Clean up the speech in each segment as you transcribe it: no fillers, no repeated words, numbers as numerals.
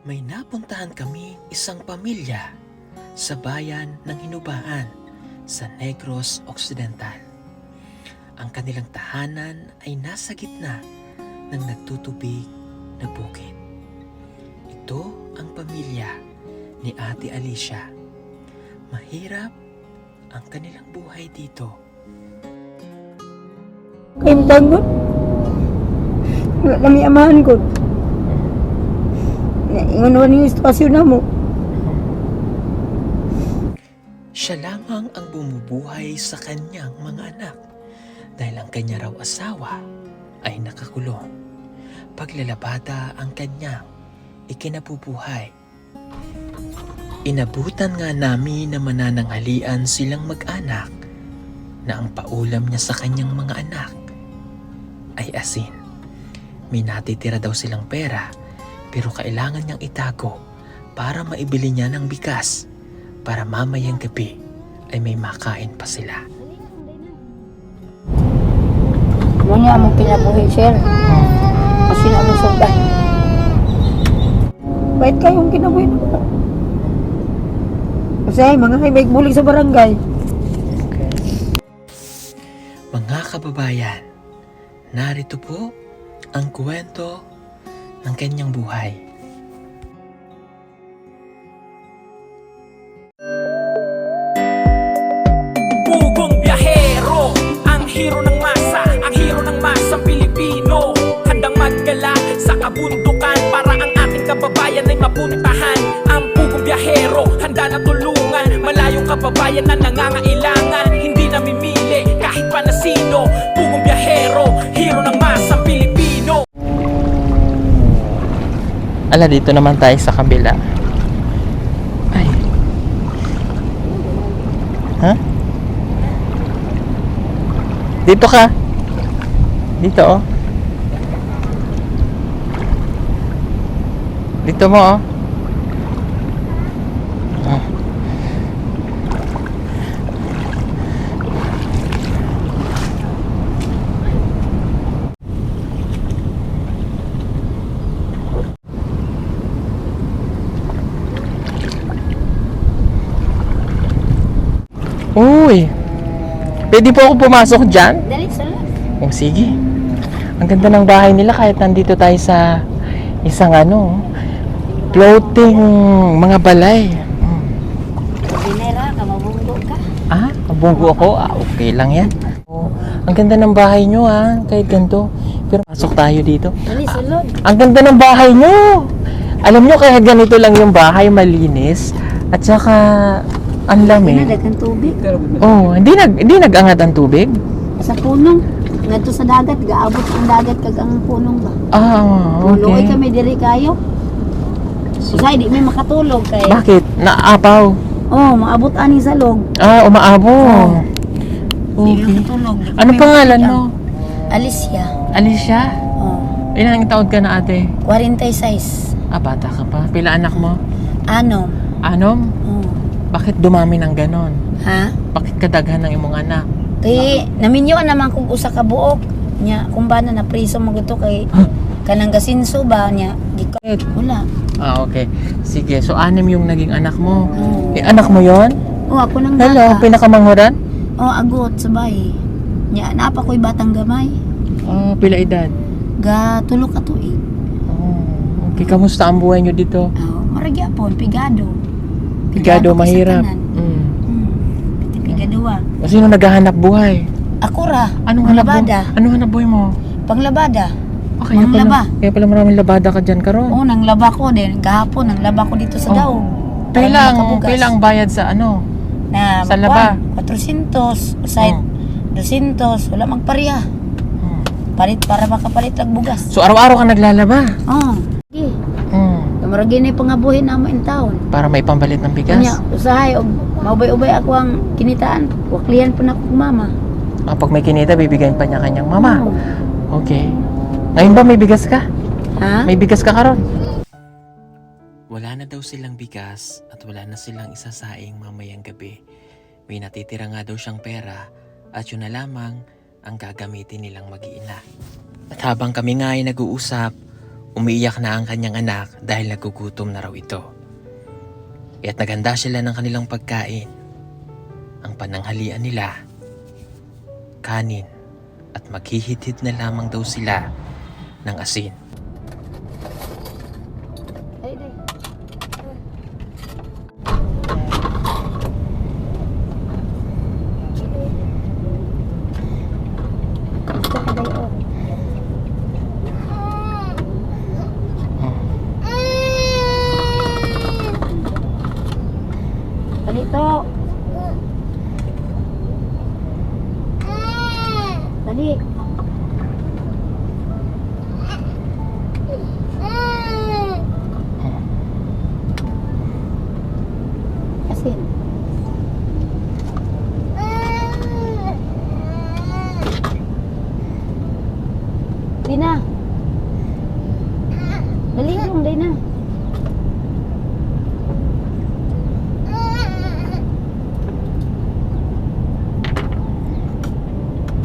May napuntahan kami isang pamilya sa bayan ng Hinubaan sa Negros Occidental. Ang kanilang tahanan ay nasa gitna ng nagtutubig na bukid. Ito ang pamilya ni Ate Alicia. Mahirap ang kanilang buhay dito. Kaimtang ko. Wala kami amahan ko. Ingon naman yung istasyon na mo. Siya lamang ang bumubuhay sa kanyang mga anak dahil ang kanya raw asawa ay nakakulong. Paglalabada ang kanyang ikinabubuhay. Inabutan nga namin na manananghalian silang mag-anak na ang paulam niya sa kanyang mga anak ay asin. May natitira daw silang pera pero kailangan niyang itago para maibili niya ng bigas para mamayang gabi ay may makain pa sila. Ano niya among kinabuhi, sir? Kasi na among solda. Bait kayong kinabuhi na mo. Kasi mga kaibig bulig sa barangay. Mga kababayan, narito po ang kwento ng kanyang buhay. Pugong biyahero, ang hero ng masa, ang hero ng masang Pilipino. Handang maggala sa kabundukan para ang ating kababayan ay mapuntahan. Ang pugong biyahero, handa na tulungan malayong kababayan na nangangailangan. Hindi namimili kahit pa na sino. Pugong biyahero, hero ng masang Pilipino. Ala, dito naman tayo sa kabila. Ay. Ha? Dito ka. Dito, oh. Dito mo, oh. Ah. Uy, pwede po ako pumasok dyan? Dali, sir. Oh, sige. Ang ganda ng bahay nila kahit nandito tayo sa isang floating mga balay. Binera ka, mabunggo ka. Ah, mabunggo ako? Ah, okay lang yan. Oh, ang ganda ng bahay nyo kahit ganito. Pero pasok tayo dito. Dali, sulod. Ang ganda ng bahay nyo! Alam nyo, kahit ganito lang yung bahay, malinis. At saka, ang lamig. Dagang tubig. Oh, hindi nag-angat ang tubig? Sa punong. Ngadto sa dagat, gaabot ang dagat kag ang punong ba. Ah, Luoy okay. kami diri kayo. Usay di may makatulog kay. Bakit? Naapaw? Oh, maabot ani sa log. Ah, umaabo. Di Okay. makatulog. Di Ano may pangalan makita. mo? Alicia. Alicia? Oh, Ilang taon ka na, ate? 46. Ah, bata ka pa. Pila anak mo? Ano? Anom? Oh. Bakit dumami ng ganon? Ha? Bakit kadaghan ng imong anak? Kay naminyo naman kung usa ka buok nya kung ba na priso maguto kay kanang gasinso ba nya gikot wala. Ah, okay. Sige, so 6 yung naging anak mo. Oh. Anak mo yon? Oh, ako nang Hello, bata. pinakamanghuran? Oh, agot sa bahay. Nya napa ko'y batang gamay. Oh, pila edad? Ga tulo ka tuig. Oh, okay. Kamusta ang buhay nyo dito? Oh, maragya po, pigado. Pigado, ka sa mahirap. tanan. Mm. Pigaduwa. O sino naghahanap buhay? Ako ra. Anong hanap buhay? Panglabada. Anong hanap buhay mo? Panglabada. Oh, kaya Manglaba. pala, kaya pala maraming labada ka dyan karon. Oo, nang laba ko din. Gahapon, nang laba ko dito sa Oh. daog. Para makabugas. Pila ang bayad sa Na, sa laba? 400. Usay, Oh. 200. Wala magpariya. Hmm. Palit para makapalit lang bugas. So araw-araw ka naglalaba? Oh. Sige. Hmm. Maragi na pangabuhin na mo in taon. Para may pambalit ng bigas? Kanya, usahay, og maubay-ubay ako ang kinitaan. Waklihan po na ako kong mama. Pag may kinita, bibigyan pa niya kanyang mama. Oh. Okay. Ngayon ba may bigas ka? Ha? May bigas ka karon? Wala na daw silang bigas at wala na silang isasaing mamayang gabi. May natitira nga daw siyang pera at yun na lamang ang gagamitin nilang mag-iina. At habang kami nga ay nag-uusap, Umiiyak na ang kanyang anak dahil nagugutom na raw ito. Kaya't naghanda sila ng kanilang pagkain. Ang pananghalian nila, kanin, at maghihitid na lamang daw sila ng asin. Ay, day. Ito ka, day, oh. Palito. Dali. Asin. Di na. Dali lang, di na.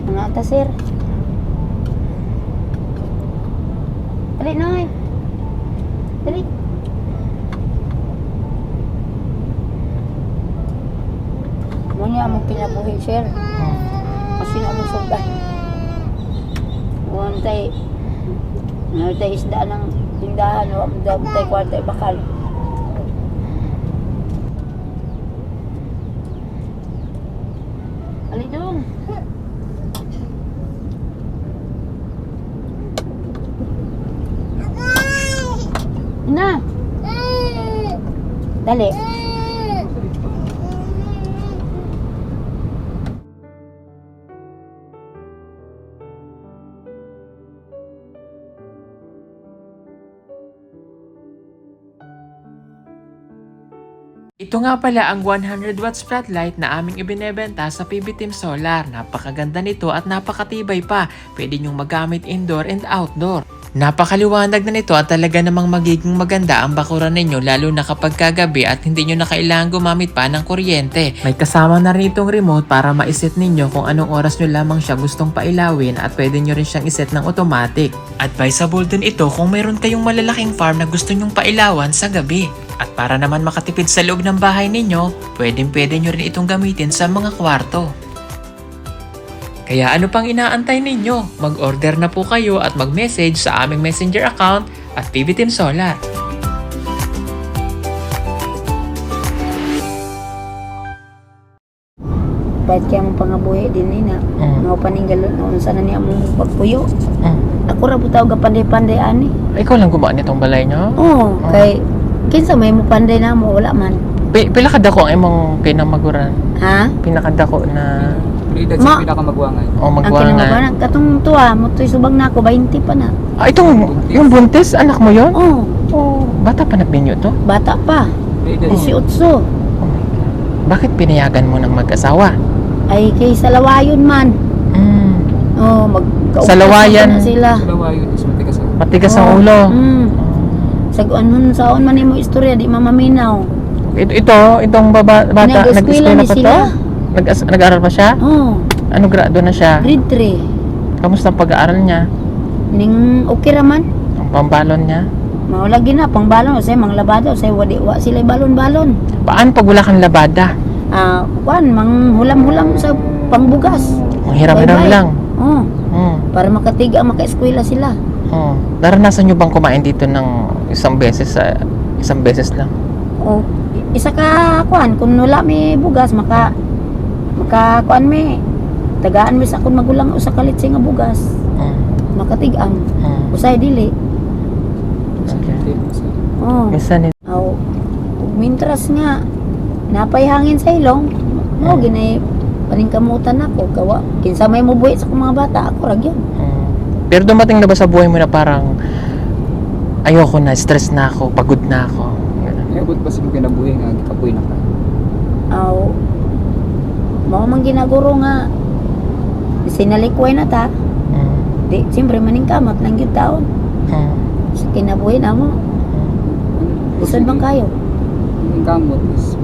Mga ata, sir. Dali, Noy. Dali. Mo niya mo kinabuhi, sir. Kasi na mo sudan. Tay isda ng tindahan, tay kwarta bakal. Ali dong. Na. Dali. Ito nga pala ang 100 watts floodlight na aming ibinebenta sa PB Team Solar. Napakaganda nito at napakatibay pa. Pwede nyong magamit indoor and outdoor. Napakaliwanag na nito at talaga namang magiging maganda ang bakuran ninyo lalo na kapag kagabi at hindi nyo na kailangan gumamit pa ng kuryente. May kasama na rin itong remote para ma-set ninyo kung anong oras nyo lamang siya gustong pailawin at pwede nyo rin siyang iset ng automatic. Advisable din ito kung mayroon kayong malalaking farm na gusto nyong pailawan sa gabi. At para naman makatipid sa loob ng bahay ninyo, pwede nyo rin itong gamitin sa mga kwarto. Kaya ano pang inaantay ninyo? Mag-order na po kayo at mag-message sa aming messenger account at PB Team Solar. Kahit kaya mong pangabuhi din nina. Mga paninggalon noon sana niya mong pagpuyo. Ako ra butaw ga panday-panday ani. Ikaw lang gumaan itong balay nyo? Oo, kay kinsa may mo panday na mo wala man. Pila kadako ang imong kinamaguran? Ha? Pinakadako na Edad Ma- sa pinakamagwangan. o Ang magwangan. kinamabanan katong tuwa mo tuy subang na ako 20 pa na. Itong yung buntis, anak mo yon? Oh, Oh, bata pa nagbinyo to? bata pa. Edad 18. Oh my God. Bakit pinayagan mo ng mag-asawa? Ay kay sa lawayon man. Mm. Oh, Sa lawayan. na sila. sa lawayo is matigas ang Matigas ang Oh, ulo. Saguan man saon man imo istorya di mamaminaw. Itong bata, Nag-eskwela nag-eskwela ni pa to? sila. Nag-aaral pa siya? Oh, Ano grado na siya? grade 3. Kamusta ang pag-aaral niya? Ning okay ra man. Ang pambalon niya? Maulagi na pang balon say mang labado say wa sila balon-balon. Paano pag wala kang labada? Kuan mang hulam-hulam sa pangbugas. Ang hiram-hiram Bye-bye. lang. Oh, Hmm. para makatiga maka-eskwela sila. Oh. Naranasan niyo bang kumain dito ng isang beses lang? Oh, isa ka kuan kun wala mi bugas maka kuan mi tagaan mi sa akong magulang usa ka litsi nga bugas. Hmm. Makatigang. Hmm. Usay dili. Okay. Oh. Minsan Aw, mintras nga napay hangin sa ilong. Mo ginay paningkamutan ako kawa. Kinsa may mubuhi sa akong mga bata ako ra gyud. Pero dumating na ba sa buhay mo na parang ayoko na, stress na ako, pagod na ako? Iabot pa sa kinabuhi nga gikapoy na ka. Aw, mao man ginaguro nga sinalikway na ta. Mm. Di, siyempre maningkamot lang gyud taon. Mm. Sa kinabuhi na mo. Isod bang kayo? Yung kamot is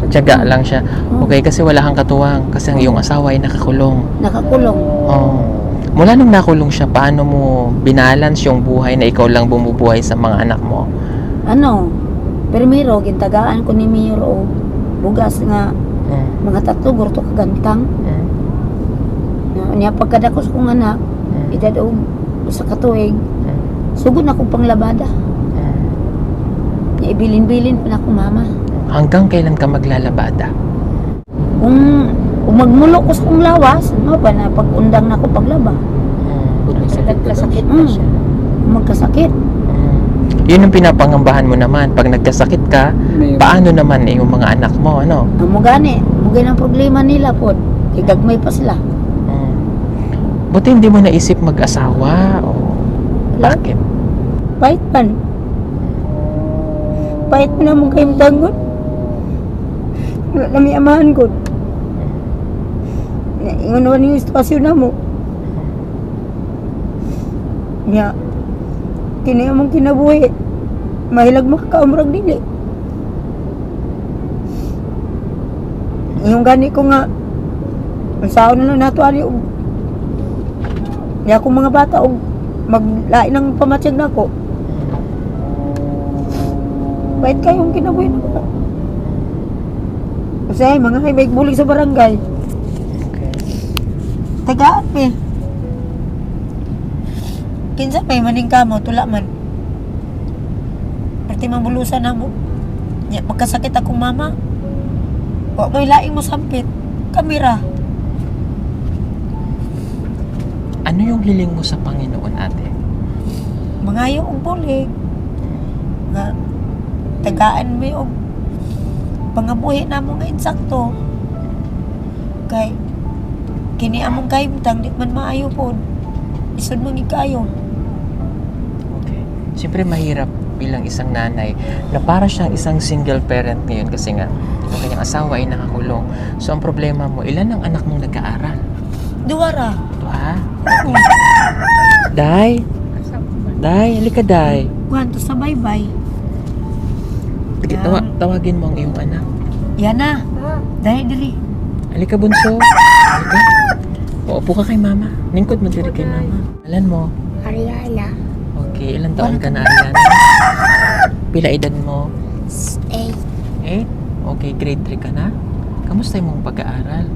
Tiyaga lang siya. Oh. Okay, kasi wala kang katuwang. Kasi ang iyong asawa ay nakakulong. Nakakulong. Oh. Mula nung nakulong siya, paano mo binalance yung buhay na ikaw lang bumubuhay sa mga anak mo? Ano, primero, gintagaan ko ni Mayor o bugas nga Mm. mga tatlo, gurto kagantang. Mm. Niya pagkadakos kong anak, Mm. edad og sa katuig, Mm. sugod na akong panglabada. Mm. Niya ibilin-bilin pa na akong mama. Hanggang kailan ka maglalabada? Kung magmulo ko sa kong lawas, no ba na pag-undang na ako paglaba. Kung nagkasakit ka daw. Kung magkasakit. Yun ang pinapangambahan mo naman. Pag nagkasakit ka, May- paano naman yung mga anak mo, ano? Amo gani, mugay ang problema nila po. Igagmay pa sila. Buti hindi mo naisip mag-asawa o bakit? Pahit man. Pahit man na mong kayong tanggot. Wala na may amahan ko. Ingon naman yung istasyon na mo. Nga, kini among kinabuhi. Mahilag makakaumrag dili. Yung gani ko nga, ang sao na lang nato ani og niya akong mga bata og maglain ng pamatyag na ko. Bait kayong kinabuhi na ko. Kasi ay, mga may bulig sa barangay. Tagaan eh. Kinsa may maning kamo, tula man. Perti mambulusan na mo. Nya, magkasakit akong mama. Wa may laing mo sampit. Kamera. Ano yung hiling mo sa Panginoon, ate? Mangayo og bulig. Nga, tagaan mo og pangabuhi na mo nga insakto. Kay, kini among kahimtang, di man maayo po. Isod mong ikayo. Okay. Siyempre mahirap bilang isang nanay na para siyang isang single parent ngayon kasi nga yung kanyang asawa ay nakakulong. So ang problema mo, ilan ang anak mong nag-aaral? Duwara. Ito ha? Day? Day, halika Day. Kwanto sa bye-bye. Sige, Yan. tawagin mo ang iyong anak. Yan na. Dahil dili. Halika bunso. Halika. Uupo ka kay mama. Lingkod mo diri kay mama. Alan mo? Ariana, Okay, ilang taon ka na, Ariana? Pila edad mo? 8. 8? Okay, grade 3 ka na? Kamusta yung mong pag-aaral?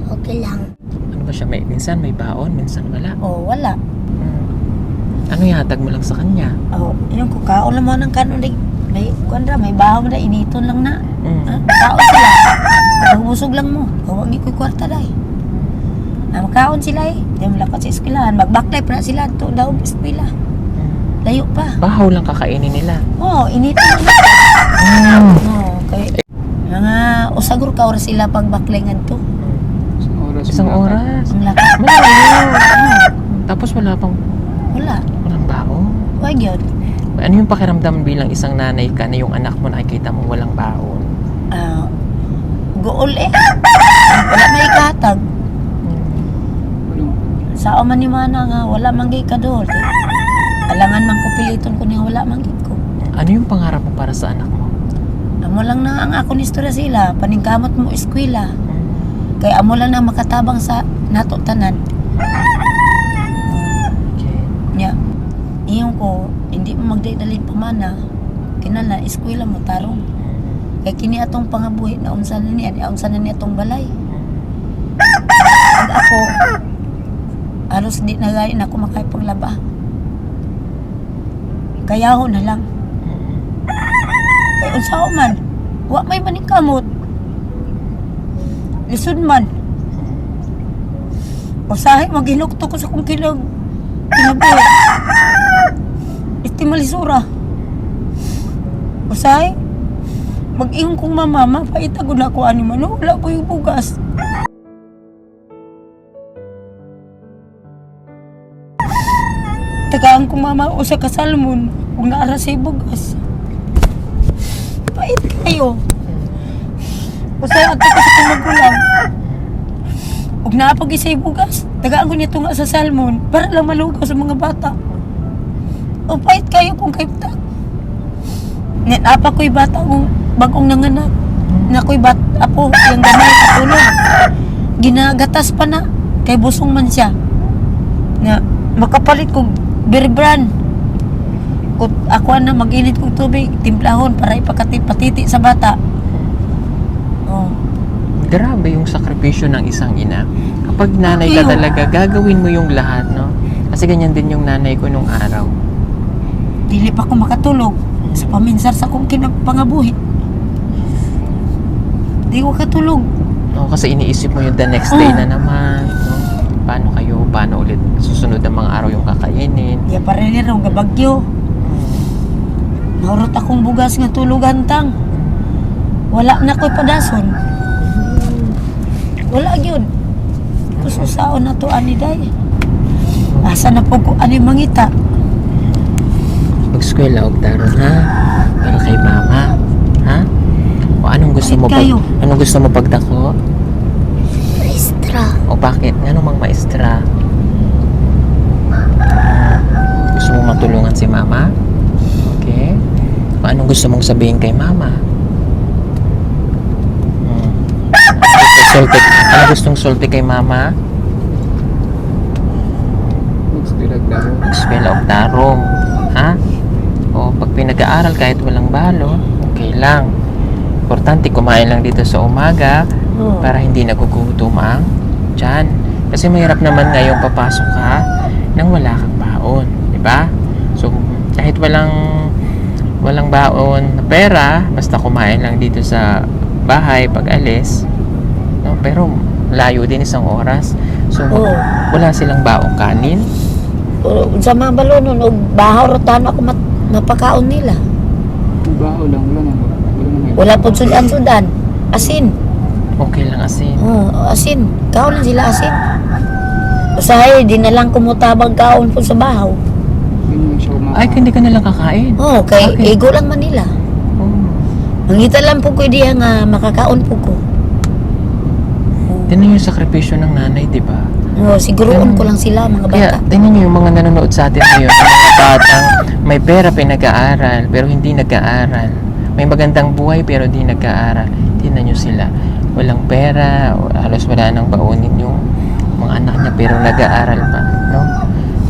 Okay lang. Ano ba siya? Minsan may baon, minsan wala. Oh, wala. Ano yatag mo lang sa kanya? Oh, yung kukaon lang mo ng kanon day. May kuandra, may bahaw na initon lang na. Mm. Kaon sila. Mahusog lang mo. Huwag iko'y kwarta day. Makaon sila eh. Di mo lakot sa eskwelahan. Magbaklay pa na sila. Ito daw eskwela. Layo pa. Bahaw lang kakainin nila. Oh, initon lang. Oh, kay mga usagur ka oras sila pagbaklay ngadto. Isang oras. Isang oras. Ang lakas. Malayo. Tapos wala Wala. walang baon. Huwag yun. Ano yung pakiramdam bilang isang nanay ka na yung anak mo nakikita mo walang baon? Gool eh. Wala may ikatag. Sa man ni mana nga wala manggay ka doon. Alangan man ko piliton ko niya wala manggay ko. Ano yung pangarap mo para sa anak mo? Amo lang na ang akong istorya sila, paningkamot mo eskwela. Kaya amo lang na makatabang sa nato tanan. Okay. Nya, iyon ko, hindi mo magdaydalit pa mana. Kinala, eskwela mo, tarong. Kaya kini atong pangabuhi na unsa na ni atong balay. Pag ako, halos di na gayon ako makapaglaba. Kaya ako na lang. Kaya unsa ko man, wa may maningkamot. Lisod man. Usahay, maghinukto ko sa kong kinabuhi. Istimalisura. Usahay, mag-ingon kong mama, paitagod na ako ani man, wala po yung bugas. Tagaan kong mama usa ka salmon, kung naara sa bugas. Pait kayo. Usahay, ato ka sa kong magulang. Huwag naapag isa'y bugas, tagaan ko nito nga sa salmon, para lang malugaw sa mga bata. O pait kayo kung kayo ta. Apa ko'y bata kung bagong nanganak. Na ko'y apo, yung gamay katulog. Ginagatas pa na, kay busong man siya. nga makapalit kog berbran. Kung ako na mag-init kog tubig, timplahon para ipakatipatiti sa bata. Oh. Grabe yung sakripisyo ng isang ina. Kapag nanay ka Iyo. talaga, gagawin mo yung lahat, no? Kasi ganyan din yung nanay ko nung araw. Dili pa ko makatulog sa paminsar sa kong kinapangabuhi. Di ko katulog. No, kasi iniisip mo yung the next day na naman, no? Paano ulit susunod ng mga araw yung kakainin. Di pa rin rin nga bagyo. Naurot akong bugas nga tulugan tang. Wala na ko'y padason. Wala yun. Kususaon na to ani day. Asa na po ko ani mangita. Mag-eskwela og daron, ha? Para kay mama, ha? O anong gusto mo Kahit kayo. anong gusto mo pagdako? Maestra. O bakit? Ngano mang maestra? Gusto mo matulungan si mama? Okay. O anong gusto mong sabihin kay mama? Ano gustong sulti kay mama? Magsilag-daro. Eskwela og tarong, ha? O pag pinag-aaral kahit walang balo, okay lang. Importante kumain lang dito sa umaga Oh. para hindi nagugutom ang tiyan. Kasi mahirap naman ngayong papasok ka nang wala kang baon, di ba? So kahit walang baon na pera, basta kumain lang dito sa bahay pag alis, no? Pero layo din isang oras. So Oh. wala silang baong kanin. Sa mga balonon og bahaw rotan ako mapakaon nila. Baho lang, wala naman. Wala po sudan. Asin. Okay lang asin. Oh, asin. Kaon lang sila asin. Usahay, di na lang kumutabang kaon po sa bahaw. Yun yung siya Ay, hindi ka nalang kakain. Oh, kay Okay. ego lang man nila. Oh. Mangita lang po ko diya nga makakaon po ko. Tingnan yung sakripisyo ng nanay, di ba? Oh, siguroon ko lang sila mga Kaya, bata. tingnan nyo yung mga nanonood sa atin ngayon. Mga batang may pera pinag-aaral, pero hindi nag-aaral. May magandang buhay, pero hindi nag-aaral. Tingnan nyo sila. Walang pera, halos wala nang baunin yung mga anak niya, pero nag-aaral pa. No?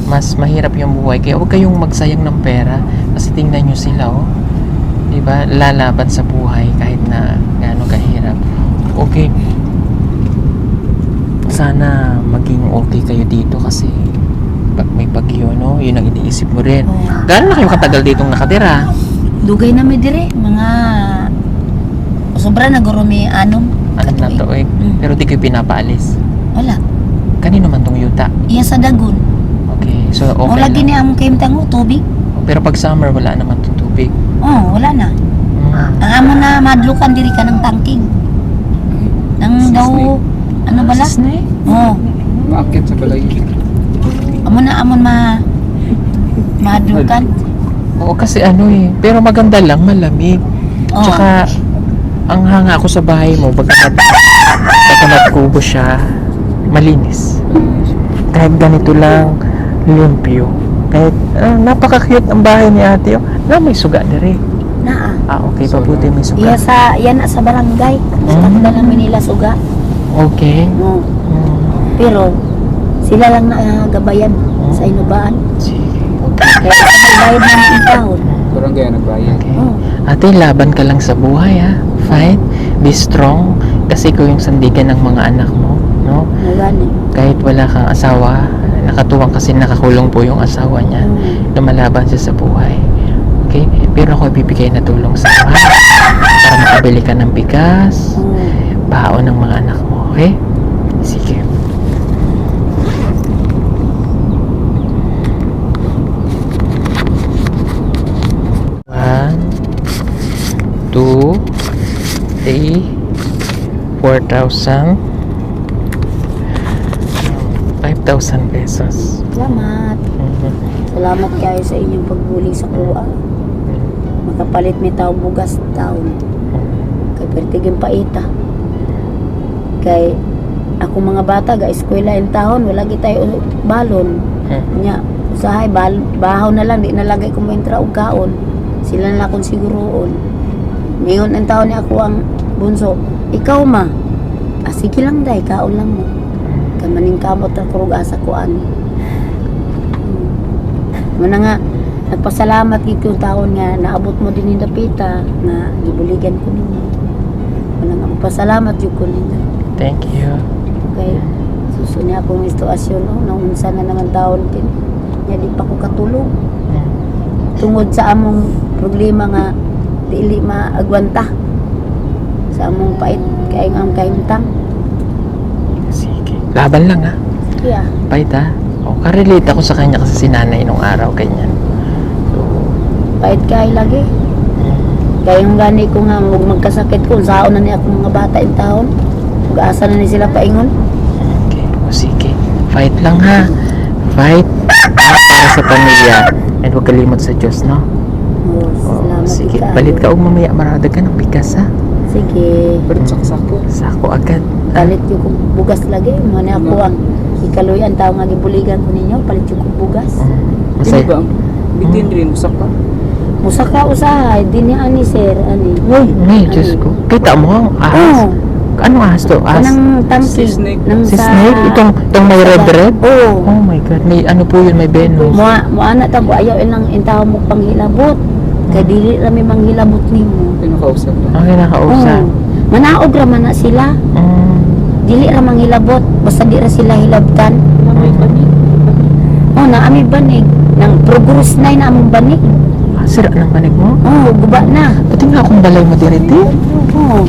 Mas mahirap yung buhay. Kaya huwag kayong magsayang ng pera. Kasi tingnan nyo sila, oh. Diba? Lalaban sa buhay kahit na gaano kahirap. Okay. Sana maging okay kayo dito kasi pag may bagyo, no? Yun ang iniisip mo rin. Oh. Gaano na kayo katagal ditong nakatira? Dugay na may dire, mga sobra na guro may anom. Alam na to, eh. Pero di kayo pinapaalis. Wala. Kanino man tong yuta? Iya sa dagon. Okay. So, okay Wala lang. gini among kayong tubig. Pero pag summer, wala naman tong tubig. Oh, wala na. Ang amo na madlukan diri ka ng tangking. Nang daw ano bala? Snake? Oh, Maakit sa balay. amon madlukan. Oo, kasi ano eh. Pero maganda lang, malamig. Oh. Tsaka, ang hanga ko sa bahay mo, bagamat kubo siya, malinis. Kahit ganito lang, limpyo. Kahit, napaka-cute ang bahay ni ate. Na may suga na rin. Naa. Okay, pabuti may Iya suga. yan na sa barangay. Sa namin nila suga. Okay. Oh. Mm. Pero sila lang na gabayan sa inubaan. Sige. Kaya sa bayad namin ang taon. Barangay nagbayad. Okay. Oh. Ate, laban ka lang sa buhay, ha? Fight. Be strong. Kasi ikaw yung sandigan ng mga anak mo, no? Nagani. Kahit wala kang asawa, nakatuwang kasi nakakulong po yung asawa niya. Lumalaban siya sa buhay. Okay? Pero ako ibibigay na tulong sa iyo, ha? Para makabili ka ng bigas, baon ng mga anak mo, okay? Sige. One, 2, 3, 4,000, 5,000 pesos. Salamat. Salamat kayo sa inyong pagbuli sa kuha. Makapalit may tao bugas taon. Kay pertigin paita. Kay ako mga bata ga eskwela in taon wala gitay balon. Nya usahay bahaw na lang di nalagay ko mentra og kaon. Sila na akong siguroon. Ngayon ang taon ni ako ang bunso. Ikaw ma. Sige lang day kaon lang mo. Kamaning kamot ra kurog asa ko ani. Muna nga, nagpasalamat gid yung taon nga naabot mo din yung dapita na gibuligan ko ninyo. Muna nga, magpasalamat yung ko ninyo. Thank you. Okay, susunod akong isituasyon, naunsa na naman taon din. Nga di pa ko katulog. Tungod sa among problema nga dili maagwanta. Sa among pait kay ang kaimtang. Sige. Laban lang ha. Kaya, Pait ha. O, karelate ako sa kanya kasi si nanay nung araw, ganyan. So, pait kay lagi. Kaya yung gani ko nga huwag magkasakit ko, saon na ni akong mga bata yung taon. Mag-asa na ni sila paingon. okay. O, sige. Fight lang ha. Fight para sa pamilya. And huwag kalimot sa Diyos, no? Oh, O, salamat sige. ikaw. Balit ka o mamaya marada ka ng bigas ha. Sige. Pero saksak ko. Sako agad. Palit yung kong bugas lagi. Muna ako ang ikaloy ang tao nga gibuligan ko ninyo. Palit yung kong bugas. Hindi Masaya. ba? Bitin rin, usak ka. Musa ka usahay. Di ni ani sir. Ani. Uy, may Diyos ko. Kita mo ang ahas. Oh. Anong ahas to? Ahas? Anong tangki? Si snake. Nang Si sa- snake? Itong may red-red? Oo. Oh my God. May ano po yun, may venom. Moana ta ko ayaw ilang intaw mo panghilabot. Kay dili ra may manghilabot nimo. Pinakausap na. Ang kinakausap. Manaog ra man na sila. Mm. Dili ra manghilabot basta di ra sila hilabtan. Oh, naami banig. Nang progress na among banig. Ah, sira ng banig mo? Oh, guba na. Pati nga akong balay mo diriti. Oh.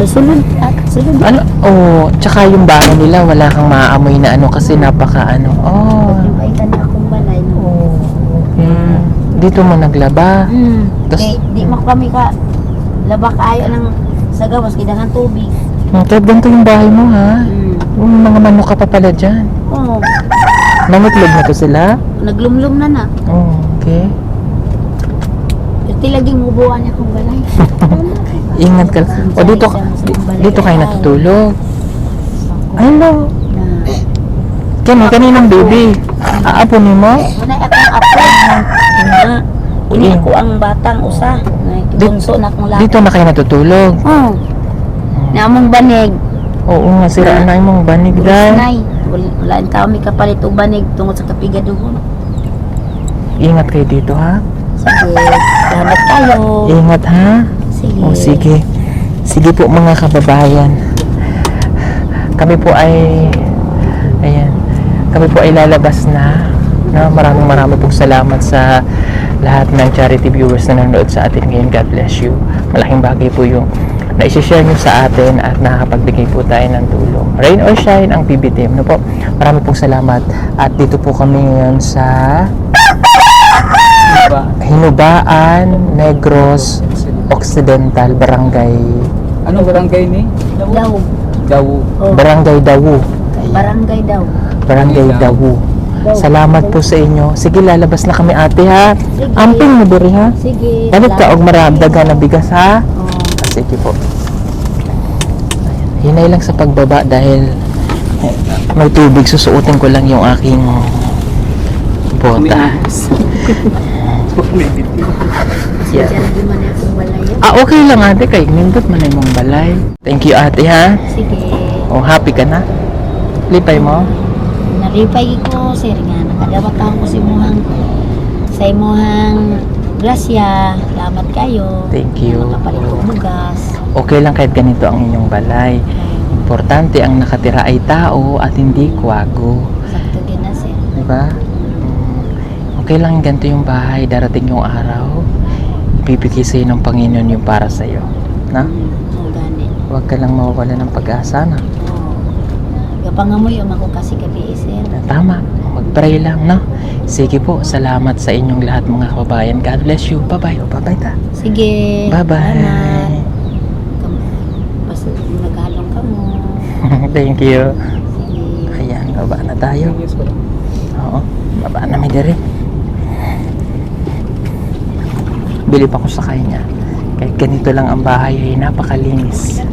Sulod at sulod. Ano? Oh, tsaka yung bahay nila, wala kang maaamoy na ano kasi napaka ano. Oh. Nakita na akong balay no. Okay. Dito mo naglaba. Tas- Kay di mo kami ka laba kaayo ng sa gawas kidangan tubig. Kaya ganito yung bahay mo ha. Yung mga manok ka pa pala dyan. Oh, Nangitlog na to sila? naglumlum na na. Oh, okay. Iti lagi mo buwan akong balay. Ingat ka. O dito kayo natutulog. Ano? Na Kaninang baby? Aapunin mo? Muna akong apo. Na. Ini ako ang batang usa. Bunso na akong laki. Dito na kayo natutulog. Oh. Na among banig. Oo nga, siraan na yung mga banig dahil. Nay. Wala ang tao may kapalit o banig tungod sa kapigaduhon. Ingat kayo dito ha. Sige. Salamat kayo. Ingat ha. Sige. O sige. Sige po mga kababayan. Kami po ay ayan. Kami po ay lalabas na. Maraming pong salamat sa lahat ng charity viewers na nanonood sa atin ngayon. God bless you. Malaking bagay po yung na-share nyo sa atin at nakakapagbigay po tayo ng tulong. Rain or shine ang PB team. No po? Marami pong salamat. At dito po kami ngayon sa Diba? Hinubaan, Negros Occidental, Barangay Anong barangay ni? Daw. Dawu. Oh. Barangay Dawu. Barangay daw. Barangay Dawu. Salamat po sa inyo. Sige, lalabas na kami ate ha. Sige. Amping mo diri ha. Sige. Balik ka og maramdagan na bigas ha. Oh. Sige po. Hinay lang sa pagbaba dahil may tubig. Susuotin ko lang yung aking bota. Yeah. Diyan di man akong balay. Okay lang ate. Kay nindot man ay mong balay. Thank you ate ha. Sige. Oh, happy ka na? Lipay mo? Naripay ko sir nga nakadawat ako sa imuhang grasya. Salamat kayo. Thank you. Makapalit ko bugas. Okay lang kahit ganito ang inyong balay. Importante ang nakatira ay tao at hindi kwago. Sakto din na sir. Diba? Okay lang ganito yung bahay. Darating yung araw. Ibibigay sa'yo ng Panginoon yung para sa'yo. Na? O gani. Huwag ka lang mawawala ng pag-asa na. Gapangamoy yung ako kasi gabi sir. Tama. Mag-pray lang, no? Sige po. Salamat sa inyong lahat mga kababayan. God bless you. Bye-bye. O, bye-bye ta. Sige. Bye-bye. Salamat. Basta naghalong ka mo. Thank you. Sige. Ayan, baba na tayo. Yes, wala. Oo, baba na may diri. Bili pa ko sa kanya. Kahit ganito lang ang bahay ay napakalinis.